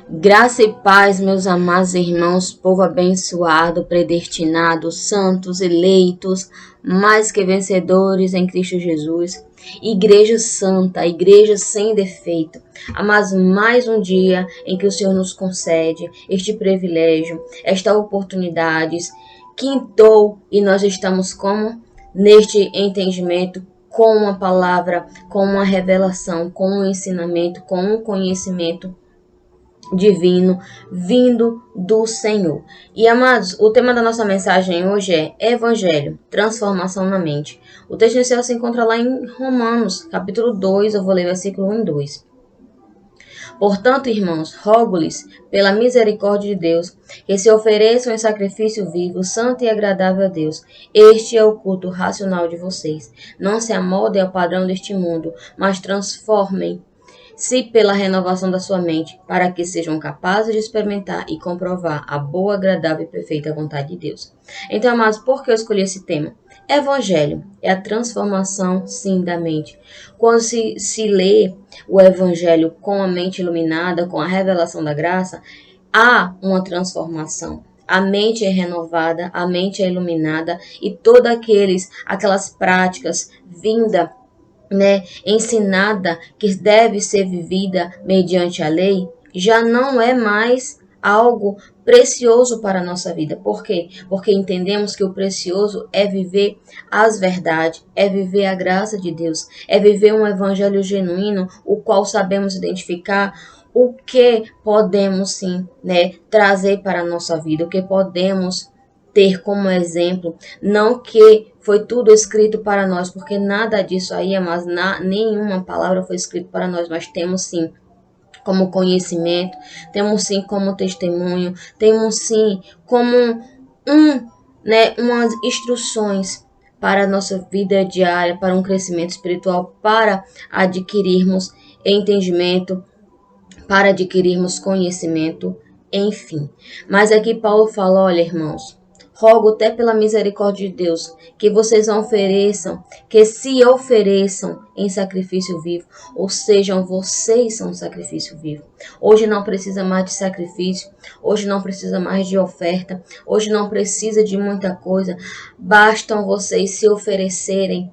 Graça e paz, meus amados irmãos, povo abençoado, predestinado, santos, eleitos, mais que vencedores em Cristo Jesus. Igreja santa, igreja sem defeito. Amados, mais um dia em que o Senhor nos concede este privilégio, esta oportunidade, quintou e nós estamos como? Neste entendimento, com uma palavra, com uma revelação, com um ensinamento, com um conhecimento divino vindo do Senhor. E amados, o tema da nossa mensagem hoje é Evangelho, transformação na mente. O texto inicial se encontra lá em Romanos, capítulo 2, eu vou ler versículo 1 e 2. Portanto, irmãos, rogo-lhes, pela misericórdia de Deus, que se ofereçam em sacrifício vivo, santo e agradável a Deus. Este é o culto racional de vocês. Não se amoldem ao padrão deste mundo, mas transformem-se pela renovação da sua mente, para que sejam capazes de experimentar e comprovar a boa, agradável e perfeita vontade de Deus. Então, amados, por que eu escolhi esse tema? Evangelho é a transformação, sim, da mente. Quando se lê o Evangelho com a mente iluminada, com a revelação da graça, há uma transformação. A mente é renovada, a mente é iluminada e todas aquelas práticas vindas, ensinada, que deve ser vivida mediante a lei, já não é mais algo precioso para a nossa vida. Por quê? Porque entendemos que o precioso é viver as verdades, é viver a graça de Deus, é viver um evangelho genuíno, o qual sabemos identificar o que podemos sim, trazer para a nossa vida, o que podemos ter como exemplo, não que foi tudo escrito para nós, porque nada disso aí, mas nenhuma palavra foi escrita para nós, mas temos sim como conhecimento, temos sim como testemunho, temos sim como umas instruções para a nossa vida diária, para um crescimento espiritual, para adquirirmos entendimento, para adquirirmos conhecimento, enfim. Mas aqui Paulo fala, olha, irmãos, rogo até pela misericórdia de Deus, que vocês que se ofereçam em sacrifício vivo, ou seja, vocês são um sacrifício vivo. Hoje não precisa mais de sacrifício, hoje não precisa mais de oferta, hoje não precisa de muita coisa, bastam vocês se oferecerem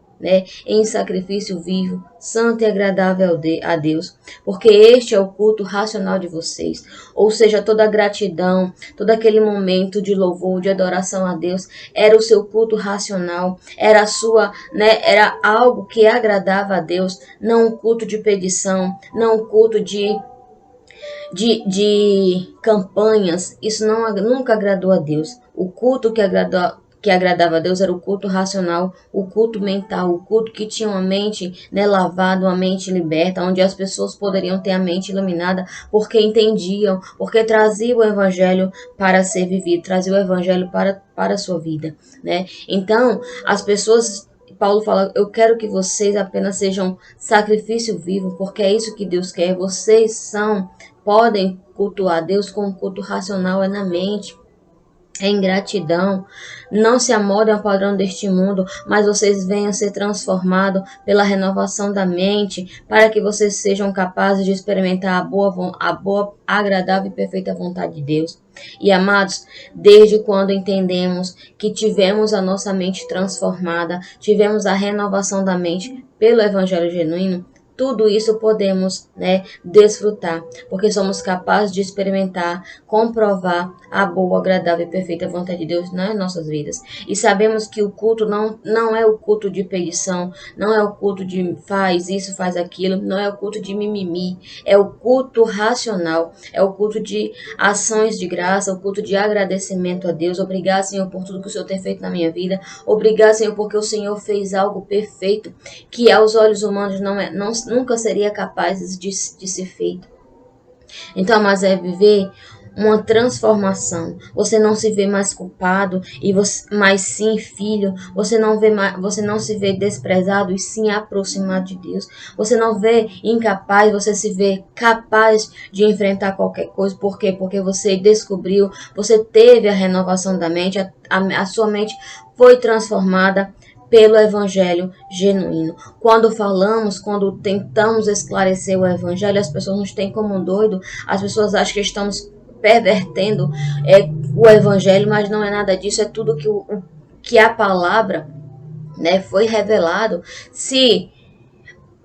em sacrifício vivo, santo e agradável a Deus, porque este é o culto racional de vocês, ou seja, toda a gratidão, todo aquele momento de louvor, de adoração a Deus, era o seu culto racional, era era algo que agradava a Deus, não um culto de pedição, não um culto de campanhas. Isso nunca agradou a Deus. O culto que agradava a Deus era o culto racional, o culto mental, o culto que tinha uma mente lavada, uma mente liberta, onde as pessoas poderiam ter a mente iluminada, porque entendiam, porque traziam o evangelho para ser vivido, traziam o evangelho para a sua vida, Então, as pessoas... Paulo fala, eu quero que vocês apenas sejam sacrifício vivo, porque é isso que Deus quer. Vocês podem cultuar Deus com um culto racional, é na mente, em gratidão. Não se amoldem ao padrão deste mundo, mas vocês venham a ser transformados pela renovação da mente, para que vocês sejam capazes de experimentar a boa, agradável e perfeita vontade de Deus. E amados, desde quando entendemos que tivemos a nossa mente transformada, tivemos a renovação da mente pelo evangelho genuíno, tudo isso podemos desfrutar, porque somos capazes de experimentar, comprovar a boa, agradável e perfeita vontade de Deus nas nossas vidas. E sabemos que o culto não é o culto de pedição, não é o culto de faz isso, faz aquilo, não é o culto de mimimi, é o culto racional, é o culto de ações de graça, o culto de agradecimento a Deus. Obrigado, Senhor, por tudo que o Senhor tem feito na minha vida. Obrigado, Senhor, porque o Senhor fez algo perfeito, que aos olhos humanos nunca seria capaz de ser feito. Então, mas é viver uma transformação. Você não se vê mais culpado, mas sim filho. Você não se vê desprezado, e sim aproximado de Deus. Você não vê incapaz, você se vê capaz de enfrentar qualquer coisa. Por quê? Porque você descobriu, você teve a renovação da mente, a sua mente foi transformada pelo evangelho genuíno. Quando tentamos esclarecer o evangelho, as pessoas nos têm como um doido, as pessoas acham que estamos pervertendo o evangelho, mas não é nada disso, é tudo que a palavra, né, foi revelado. Se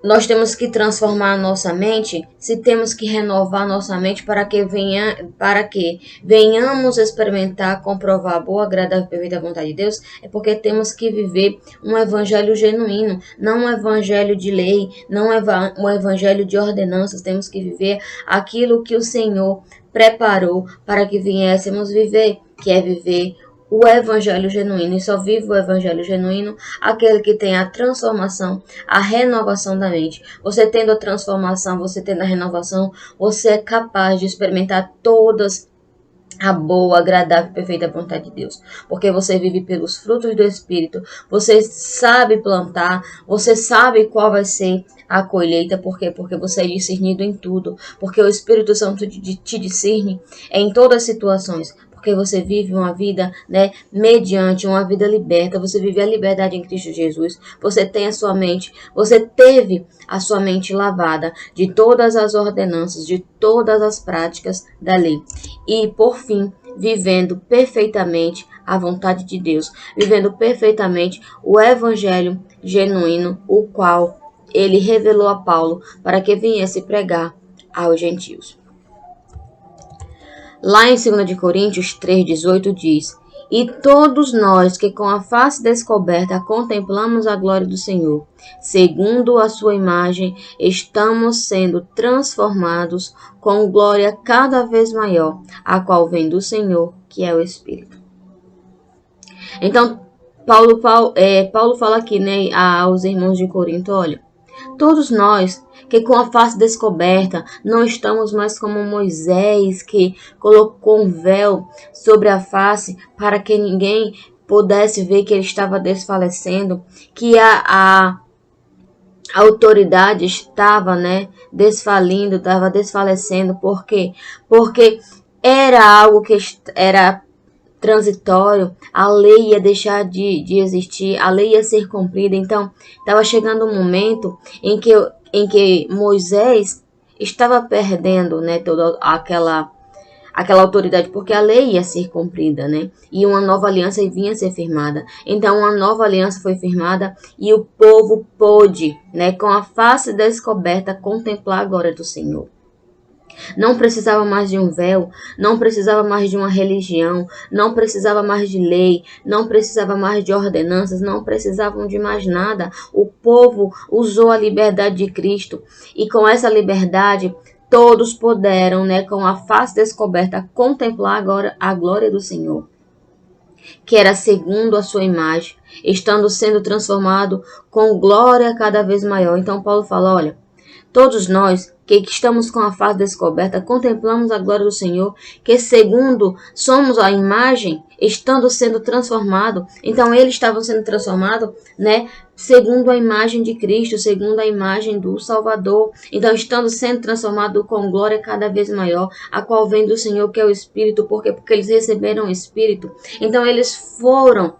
nós temos que transformar a nossa mente, se temos que renovar nossa mente para que venhamos experimentar, comprovar a boa, agradável e perfeita vontade de Deus, é porque temos que viver um evangelho genuíno, não um evangelho de lei, não um evangelho de ordenanças. Temos que viver aquilo que o Senhor preparou para que viéssemos viver, que é viver o evangelho genuíno. E só vive o evangelho genuíno aquele que tem a transformação, a renovação da mente. Você tendo a transformação, você tendo a renovação, você é capaz de experimentar todas a boa, agradável e perfeita vontade de Deus. Porque você vive pelos frutos do Espírito, você sabe plantar, você sabe qual vai ser a colheita. Por quê? Porque você é discernido em tudo. Porque o Espírito Santo te discerne em todas as situações. Porque você vive uma vida, né, mediante uma vida liberta. Você vive a liberdade em Cristo Jesus. Você tem a sua mente, você teve a sua mente lavada de todas as ordenanças, de todas as práticas da lei. E, por fim, vivendo perfeitamente a vontade de Deus, vivendo perfeitamente o evangelho genuíno, o qual ele revelou a Paulo para que viesse pregar aos gentios. Lá em 2 Coríntios 3,18 diz: E todos nós que com a face descoberta contemplamos a glória do Senhor, segundo a sua imagem, estamos sendo transformados com glória cada vez maior, a qual vem do Senhor, que é o Espírito. Então, Paulo fala aqui, né, aos irmãos de Corinto: olha, todos nós que com a face descoberta não estamos mais como Moisés, que colocou um véu sobre a face para que ninguém pudesse ver que ele estava desfalecendo, que a autoridade estava, né, desfalindo, estava desfalecendo. Por quê? Porque era algo que era transitório, a lei ia deixar de existir, a lei ia ser cumprida. Então, estava chegando um momento em que Moisés estava perdendo, né, toda aquela autoridade, porque a lei ia ser cumprida, né, e uma nova aliança vinha a ser firmada. Então, uma nova aliança foi firmada e o povo pôde, né, com a face descoberta, contemplar a glória do Senhor. Não precisava mais de um véu, não precisava mais de uma religião, não precisava mais de lei, não precisava mais de ordenanças, não precisavam de mais nada. O povo usou a liberdade de Cristo e com essa liberdade todos puderam, né, com a face descoberta, contemplar agora a glória do Senhor, que era segundo a sua imagem, estando sendo transformado com glória cada vez maior. Então Paulo fala: olha, todos nós que estamos com a face descoberta, contemplamos a glória do Senhor, que segundo somos a imagem, estando sendo transformado. Então, eles estavam sendo transformados, né, segundo a imagem de Cristo, segundo a imagem do Salvador. Então, estando sendo transformado com glória cada vez maior, a qual vem do Senhor, que é o Espírito. Por quê? Porque eles receberam o Espírito. Então, eles foram,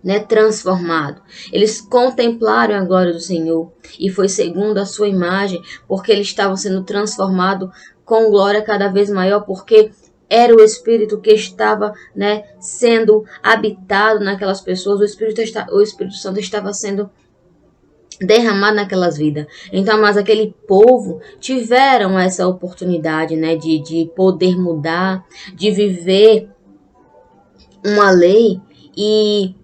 né, transformado. Eles contemplaram a glória do Senhor e foi segundo a sua imagem, porque eles estavam sendo transformados com glória cada vez maior, porque era o Espírito que estava, né, sendo habitado naquelas pessoas. O Espírito Santo estava sendo derramado naquelas vidas. Então, mas aquele povo tiveram essa oportunidade, né, de poder mudar, de viver uma lei. E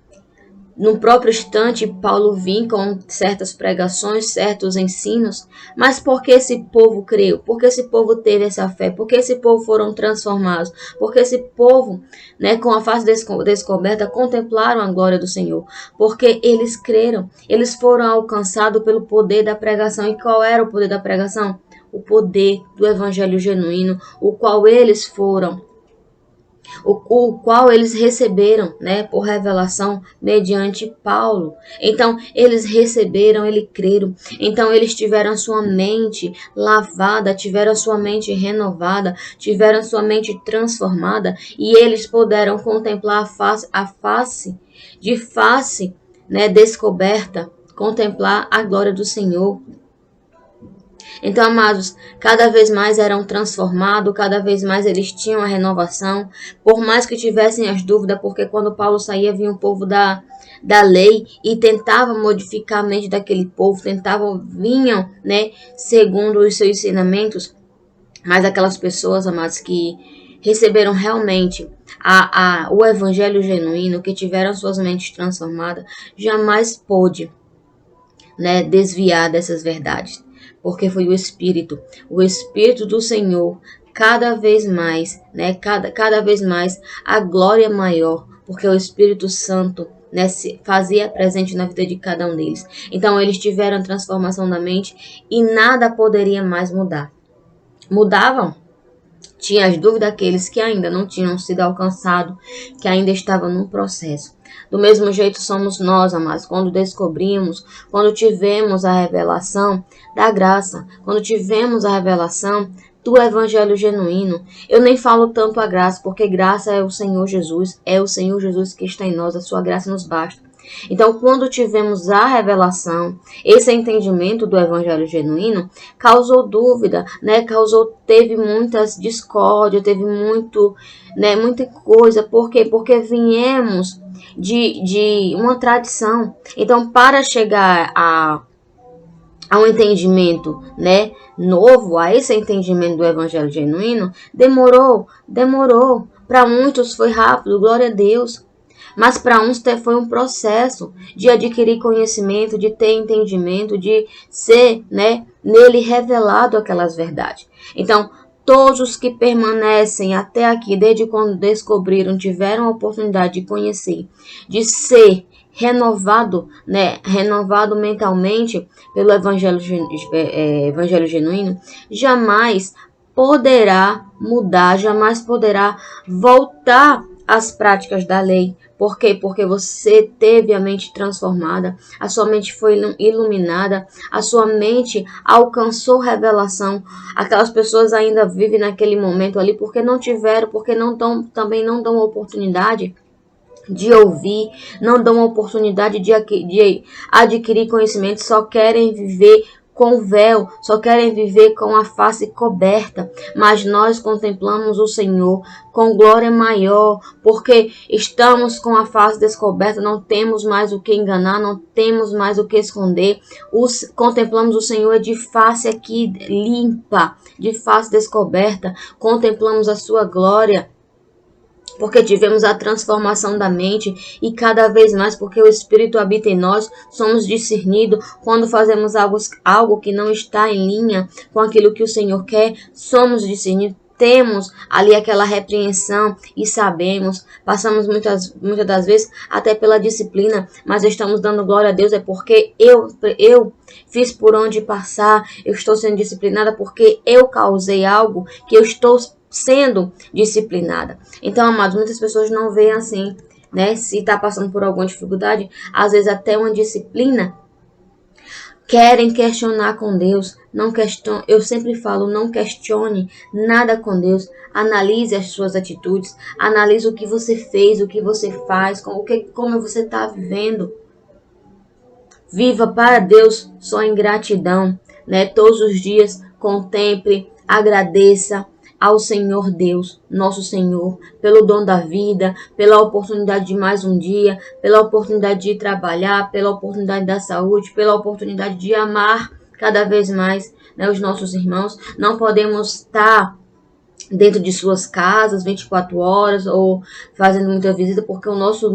no próprio instante, Paulo vinha com certas pregações, certos ensinos, mas porque esse povo creu, porque esse povo teve essa fé, porque esse povo foram transformados, porque esse povo, né, com a face descoberta, contemplaram a glória do Senhor, porque eles creram, eles foram alcançados pelo poder da pregação. E qual era o poder da pregação? O poder do evangelho genuíno, o qual eles receberam, né, por revelação mediante Paulo. Então, eles receberam, eles creram. Então, eles tiveram a sua mente lavada, tiveram a sua mente renovada, tiveram a sua mente transformada, e eles puderam contemplar a face né, descoberta, contemplar a glória do Senhor. Então, amados, cada vez mais eram transformados, cada vez mais eles tinham a renovação, por mais que tivessem as dúvidas, porque quando Paulo saía, vinha o povo da lei e tentava modificar a mente daquele povo, vinham, né, segundo os seus ensinamentos, mas aquelas pessoas, amados, que receberam realmente o evangelho genuíno, que tiveram suas mentes transformadas, jamais pôde, né, desviar dessas verdades, porque foi o Espírito do Senhor, cada vez mais, né, cada vez mais a glória maior, porque o Espírito Santo, né, se fazia presente na vida de cada um deles. Então eles tiveram a transformação da mente e nada poderia mais mudar. Mudavam? Tinha as dúvidas daqueles que ainda não tinham sido alcançados, que ainda estavam no processo. Do mesmo jeito somos nós, amados, quando descobrimos, quando tivemos a revelação da graça, quando tivemos a revelação do evangelho genuíno. Eu nem falo tanto a graça, porque graça é o Senhor Jesus que está em nós, a sua graça nos basta. Então, quando tivemos a revelação, esse entendimento do evangelho genuíno, causou dúvida, né? Teve muitas discórdias, teve muita coisa. Por quê? Porque viemos de uma tradição. Então, para chegar a um entendimento, né, novo, a esse entendimento do evangelho genuíno, demorou. Para muitos foi rápido, glória a Deus. Mas para uns foi um processo de adquirir conhecimento, de ter entendimento, de ser, né, nele revelado aquelas verdades. Então, todos os que permanecem até aqui, desde quando descobriram, tiveram a oportunidade de conhecer, de ser renovado, né, renovado mentalmente pelo evangelho genuíno, jamais poderá mudar, jamais poderá voltar às práticas da lei. Por quê? Porque você teve a mente transformada, a sua mente foi iluminada, a sua mente alcançou revelação. Aquelas pessoas ainda vivem naquele momento ali porque não tiveram, porque também não dão oportunidade de ouvir, não dão oportunidade de adquirir conhecimento, só querem viver com véu, só querem viver com a face coberta, mas nós contemplamos o Senhor com glória maior, porque estamos com a face descoberta, não temos mais o que enganar, não temos mais o que esconder, contemplamos o Senhor de face aqui limpa, de face descoberta, contemplamos a sua glória, porque tivemos a transformação da mente e cada vez mais porque o Espírito habita em nós, somos discernidos quando fazemos algo que não está em linha com aquilo que o Senhor quer, somos discernidos, temos ali aquela repreensão e sabemos, passamos muitas das vezes até pela disciplina, mas estamos dando glória a Deus, é porque eu fiz por onde passar, eu estou sendo disciplinada porque eu causei algo que eu estou sendo disciplinada. Então, amados, muitas pessoas não veem assim, né? Se está passando por alguma dificuldade, às vezes até uma disciplina, querem questionar com Deus. Não questione, eu sempre falo, não questione nada com Deus. Analise as suas atitudes, analise o que você fez, o que você faz, como você está vivendo. Viva para Deus só em gratidão, né? Todos os dias contemple, agradeça ao Senhor Deus, nosso Senhor, pelo dom da vida, pela oportunidade de mais um dia, pela oportunidade de trabalhar, pela oportunidade da saúde, pela oportunidade de amar cada vez mais, né, os nossos irmãos. Não podemos estar dentro de suas casas 24 horas ou fazendo muita visita, porque o nosso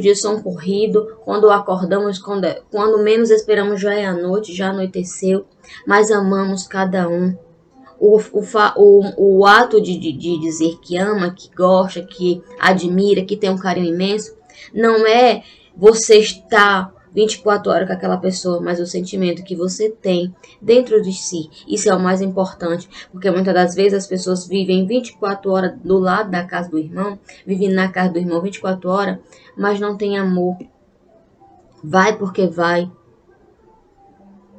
dias são corridos. Quando acordamos, quando menos esperamos, já é a noite, já anoiteceu, mas amamos cada um. O ato de dizer que ama, que gosta, que admira, que tem um carinho imenso, não é você estar 24 horas com aquela pessoa, mas o sentimento que você tem dentro de si. Isso é o mais importante, porque muitas das vezes as pessoas vivem 24 horas do lado da casa do irmão, vivem na casa do irmão 24 horas, mas não tem amor. Vai porque vai.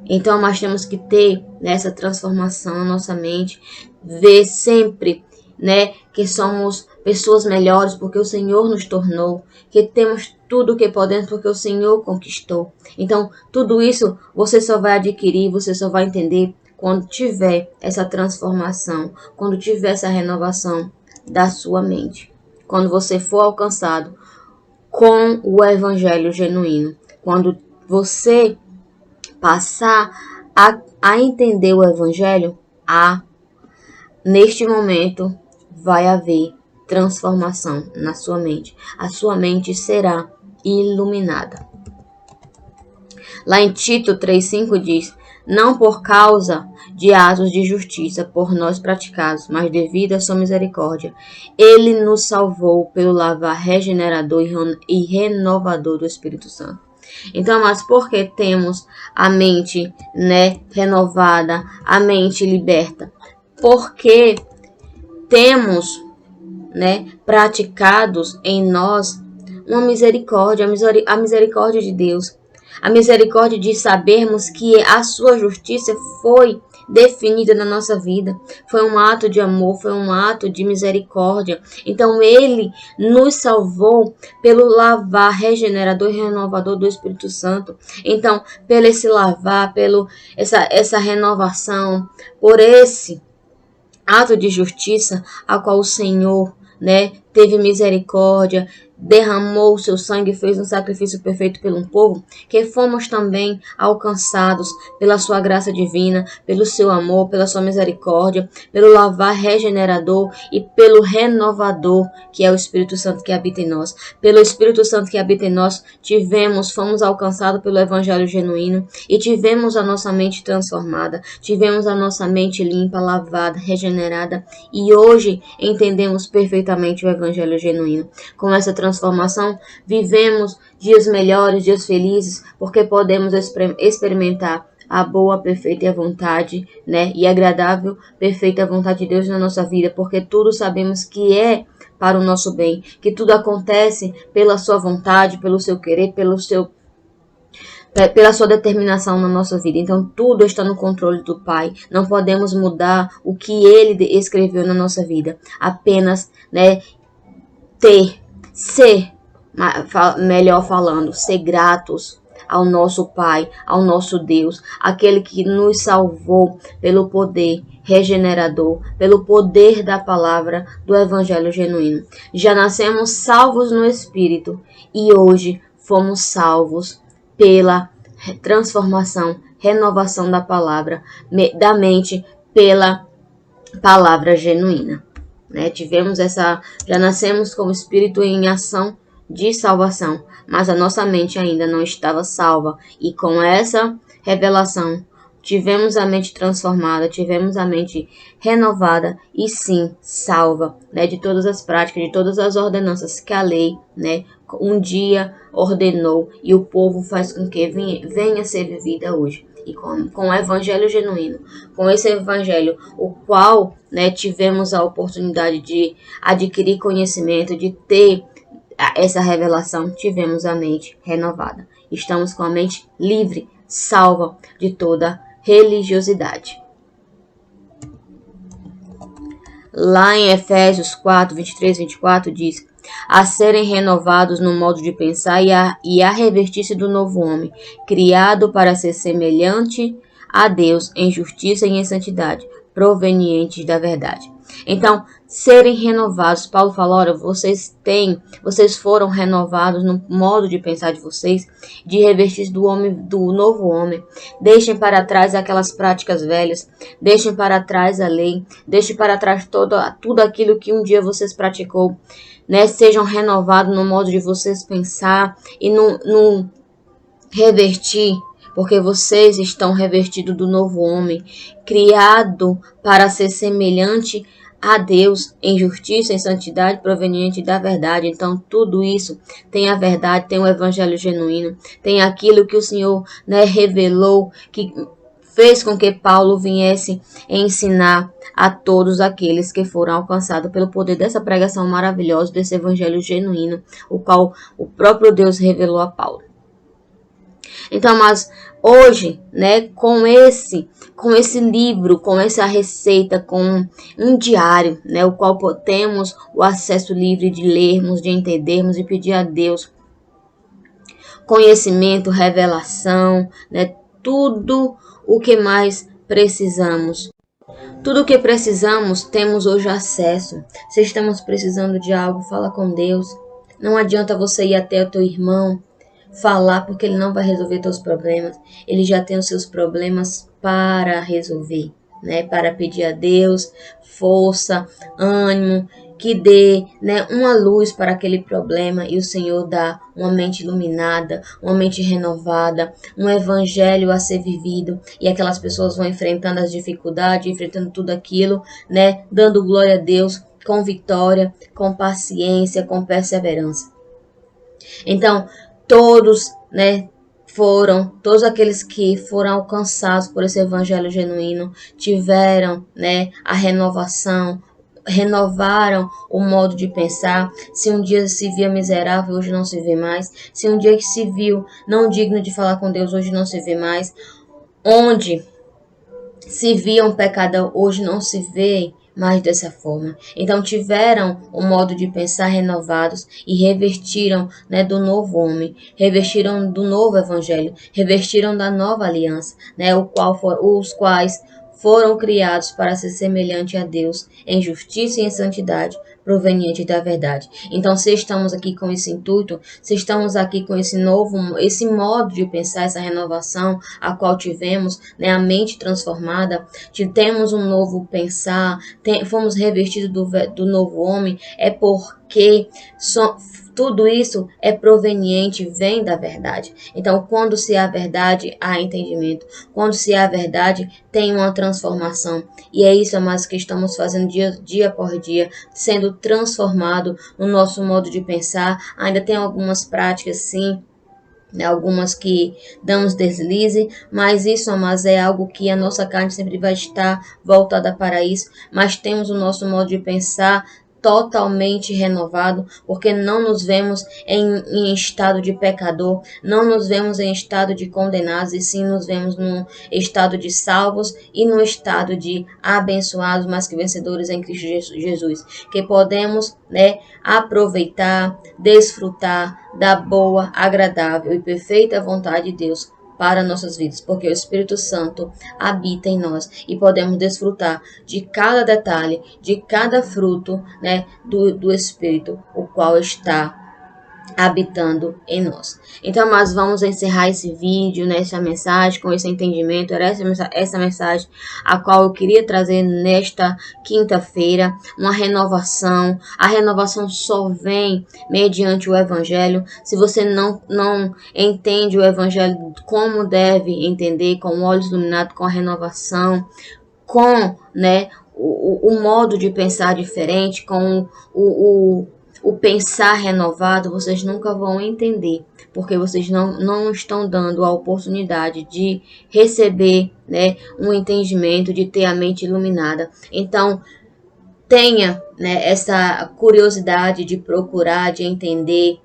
Então, nós temos que ter nessa transformação na nossa mente, ver sempre, né, que somos pessoas melhores porque o Senhor nos tornou, que temos tudo o que podemos porque o Senhor conquistou. Então, tudo isso você só vai adquirir, você só vai entender quando tiver essa transformação, quando tiver essa renovação da sua mente. Quando você for alcançado com o evangelho genuíno. Quando você passar a entender o evangelho, neste momento vai haver transformação na sua mente. A sua mente será iluminada. Lá em Tito 3,5 diz: não por causa de atos de justiça por nós praticados, mas devido à sua misericórdia. Ele nos salvou pelo lavar regenerador e renovador do Espírito Santo. Então, mas porque temos a mente, renovada, a mente liberta? Porque temos, praticados em nós uma misericórdia, a misericórdia de Deus. A misericórdia de sabermos que a sua justiça foi definida na nossa vida. Foi um ato de amor, foi um ato de misericórdia. Então, Ele nos salvou pelo lavar regenerador e renovador do Espírito Santo. Então, pelo esse lavar, pelo essa renovação, por esse ato de justiça a qual o Senhor, teve misericórdia, derramou o seu sangue e fez um sacrifício perfeito pelo povo, que fomos também alcançados pela sua graça divina, pelo seu amor, pela sua misericórdia, pelo lavar regenerador e pelo renovador, que é o Espírito Santo que habita em nós. Pelo Espírito Santo que habita em nós, fomos alcançados pelo evangelho genuíno e tivemos a nossa mente transformada, tivemos a nossa mente limpa, lavada, regenerada, e hoje entendemos perfeitamente o evangelho genuíno. Com essa transformação, vivemos dias melhores, dias felizes, porque podemos experimentar a boa, perfeita e agradável, perfeita vontade de Deus na nossa vida, porque tudo sabemos que é para o nosso bem, que tudo acontece pela sua vontade, pelo seu querer, pela sua determinação na nossa vida. Então, tudo está no controle do Pai. Não podemos mudar o que Ele escreveu na nossa vida. Apenas, ser gratos ao nosso Pai, ao nosso Deus, aquele que nos salvou pelo poder regenerador, pelo poder da palavra do Evangelho genuíno. Já nascemos salvos no Espírito e hoje fomos salvos pela transformação, renovação da palavra, da mente, pela palavra genuína. Já nascemos com o Espírito em ação de salvação, mas a nossa mente ainda não estava salva, e com essa revelação tivemos a mente transformada, tivemos a mente renovada e sim salva, de todas as práticas, de todas as ordenanças que a lei, um dia ordenou, e o povo faz com que venha a ser vivida hoje. E com o evangelho genuíno, com esse evangelho, o qual tivemos a oportunidade de adquirir conhecimento, de ter essa revelação, tivemos a mente renovada. Estamos com a mente livre, salva de toda religiosidade. Lá em Efésios 4, 23 e 24 diz: a serem renovados no modo de pensar e a revestir-se do novo homem, criado para ser semelhante a Deus em justiça e em santidade, provenientes da verdade. Então, serem renovados, Paulo fala, olha, vocês foram renovados no modo de pensar de vocês, de revestir do novo homem. Deixem para trás aquelas práticas velhas, deixem para trás a lei, deixem para trás tudo aquilo que um dia vocês praticou, sejam renovados no modo de vocês pensar e no revestir, porque vocês estão revestidos do novo homem, criado para ser semelhante a Deus em justiça, em santidade, proveniente da verdade. Então, tudo isso tem a verdade, tem o evangelho genuíno, tem aquilo que o Senhor revelou, que fez com que Paulo viesse ensinar a todos aqueles que foram alcançados pelo poder dessa pregação maravilhosa, desse evangelho genuíno, o qual o próprio Deus revelou a Paulo. Então, mas hoje, né, com esse livro, com essa receita, com um diário, né, o qual temos o acesso livre de lermos, de entendermos e pedir a Deus conhecimento, revelação, né, tudo o que mais precisamos. Tudo o que precisamos, temos hoje acesso. Se estamos precisando de algo, fala com Deus. Não adianta você ir até o teu irmão falar, porque ele não vai resolver teus problemas. Ele já tem os seus problemas para resolver, né? Para pedir a Deus força, ânimo, que dê, né, uma luz para aquele problema, e o Senhor dá uma mente iluminada, uma mente renovada, um evangelho a ser vivido, e aquelas pessoas vão enfrentando as dificuldades, enfrentando tudo aquilo, né, dando glória a Deus com vitória, com paciência, com perseverança. Então, todos, né, todos aqueles que foram alcançados por esse evangelho genuíno, tiveram, né, a renovação, renovaram o modo de pensar. Se um dia se via miserável, hoje não se vê mais. Se um dia que se viu não digno de falar com Deus, hoje não se vê mais. Onde se via um pecador, hoje não se vê mais dessa forma. Então tiveram o modo de pensar renovados e revestiram, né, do novo homem, revestiram do novo evangelho, revestiram da nova aliança, né, os quais foram criados para ser semelhante a Deus em justiça e em santidade, proveniente da verdade. Então, se estamos aqui com esse intuito, se estamos aqui com esse modo de pensar, essa renovação a qual tivemos, né, a mente transformada, temos um novo pensar, fomos revestidos do novo homem, é porque tudo isso é proveniente, vem da verdade. Então, quando se há verdade, há entendimento. Quando se há verdade, tem uma transformação. E é isso, amados, que estamos fazendo dia por dia, sendo transformado no nosso modo de pensar. Ainda tem algumas práticas, sim, algumas que damos deslize, mas isso, amados, é algo que a nossa carne sempre vai estar voltada para isso. Mas temos o nosso modo de pensar totalmente renovado, porque não nos vemos em estado de pecador, não nos vemos em estado de condenados, e sim nos vemos no estado de salvos e no estado de abençoados, mais que vencedores em Cristo Jesus, que podemos, né, aproveitar, desfrutar da boa, agradável e perfeita vontade de Deus para nossas vidas, porque o Espírito Santo habita em nós e podemos desfrutar de cada detalhe, de cada fruto, né, do Espírito, o qual está habitando em nós. Então, nós vamos encerrar esse vídeo, nessa mensagem, com esse entendimento. Era essa mensagem a qual eu queria trazer nesta quinta-feira, uma renovação. A renovação só vem mediante o Evangelho. Se você não entende o Evangelho como deve entender, com olhos iluminados, com a renovação, com, né, o modo de pensar diferente, com o pensar renovado, vocês nunca vão entender, porque vocês não estão dando a oportunidade de receber, né, um entendimento, de ter a mente iluminada. Então, tenha, né, essa curiosidade de procurar, de entender,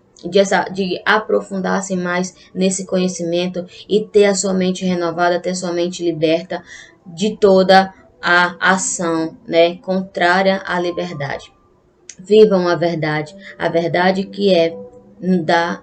de aprofundar-se mais nesse conhecimento e ter a sua mente renovada, ter a sua mente liberta de toda a ação, né, contrária à liberdade. Vivam a verdade que é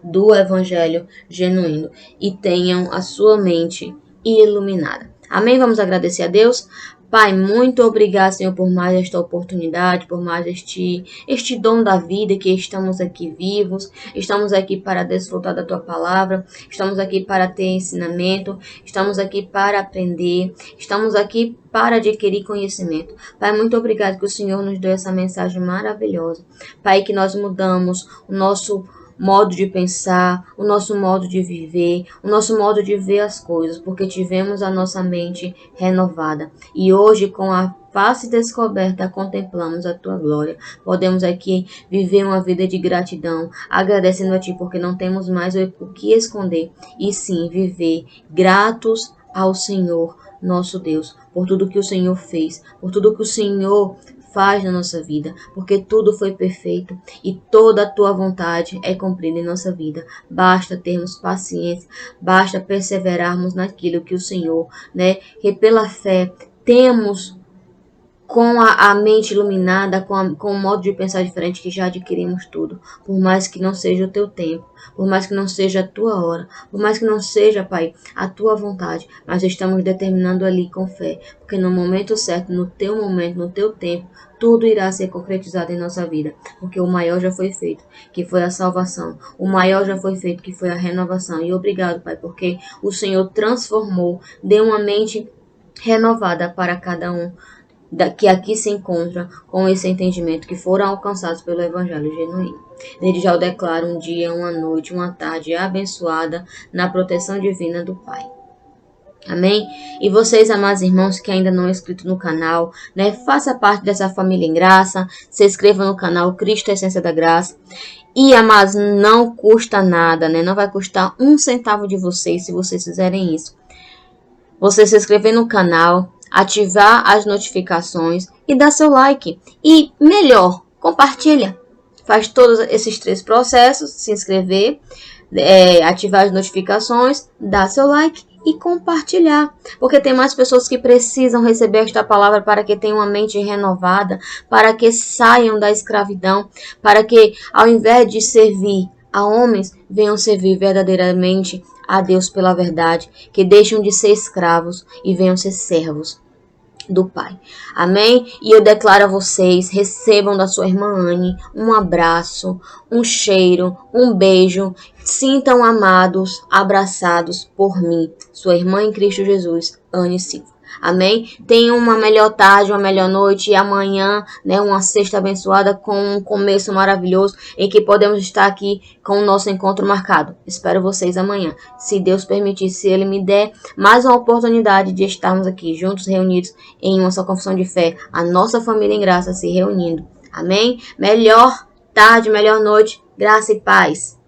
do Evangelho genuíno, e tenham a sua mente iluminada. Amém? Vamos agradecer a Deus. Pai, muito obrigado, Senhor, por mais esta oportunidade, por mais este dom da vida, que estamos aqui vivos, estamos aqui para desfrutar da Tua palavra, estamos aqui para ter ensinamento, estamos aqui para aprender, estamos aqui para adquirir conhecimento. Pai, muito obrigado que o Senhor nos deu essa mensagem maravilhosa. Pai, que nós mudamos o nosso modo de pensar, o nosso modo de viver, o nosso modo de ver as coisas, porque tivemos a nossa mente renovada. E hoje, com a face descoberta, contemplamos a Tua glória. Podemos aqui viver uma vida de gratidão, agradecendo a Ti, porque não temos mais o que esconder, e sim viver gratos ao Senhor, nosso Deus, por tudo que o Senhor fez, por tudo que o Senhor faz na nossa vida, porque tudo foi perfeito e toda a tua vontade é cumprida em nossa vida. Basta termos paciência, basta perseverarmos naquilo que o Senhor, que pela fé temos com a mente iluminada, com o modo de pensar diferente, que já adquirimos tudo. Por mais que não seja o teu tempo, por mais que não seja a tua hora, por mais que não seja, Pai, a tua vontade, mas estamos determinando ali com fé, porque no momento certo, no teu momento, no teu tempo, tudo irá ser concretizado em nossa vida, porque o maior já foi feito, que foi a salvação. O maior já foi feito, que foi a renovação. E obrigado, Pai, porque o Senhor transformou, deu uma mente renovada para cada um que aqui se encontra com esse entendimento, que foram alcançados pelo Evangelho genuíno. Desde já eu declaro um dia, uma noite, uma tarde abençoada na proteção divina do Pai. Amém? E vocês, amados irmãos, que ainda não é inscrito no canal, faça parte dessa família em graça, se inscreva no canal Cristo, a Essência da Graça. E, amados, não custa nada, não vai custar 1 centavo de vocês se vocês fizerem isso. Você se inscrever no canal, ativar as notificações e dar seu like. E melhor, compartilha. Faz todos esses 3 processos: se inscrever, ativar as notificações, dar seu like e compartilhar. Porque tem mais pessoas que precisam receber esta palavra para que tenham uma mente renovada, para que saiam da escravidão, para que ao invés de servir a homens, venham servir verdadeiramente a Deus pela verdade, que deixam de ser escravos e venham ser servos do Pai. Amém? E eu declaro a vocês, recebam da sua irmã Anne um abraço, um cheiro, um beijo. Sintam amados, abraçados por mim, sua irmã em Cristo Jesus, Anne Silva. Amém? Tenham uma melhor tarde, uma melhor noite e amanhã, uma sexta abençoada com um começo maravilhoso em que podemos estar aqui com o nosso encontro marcado. Espero vocês amanhã. Se Deus permitir, se Ele me der mais uma oportunidade de estarmos aqui juntos, reunidos em uma só confissão de fé, a nossa família em graça se reunindo. Amém? Melhor tarde, melhor noite, graça e paz.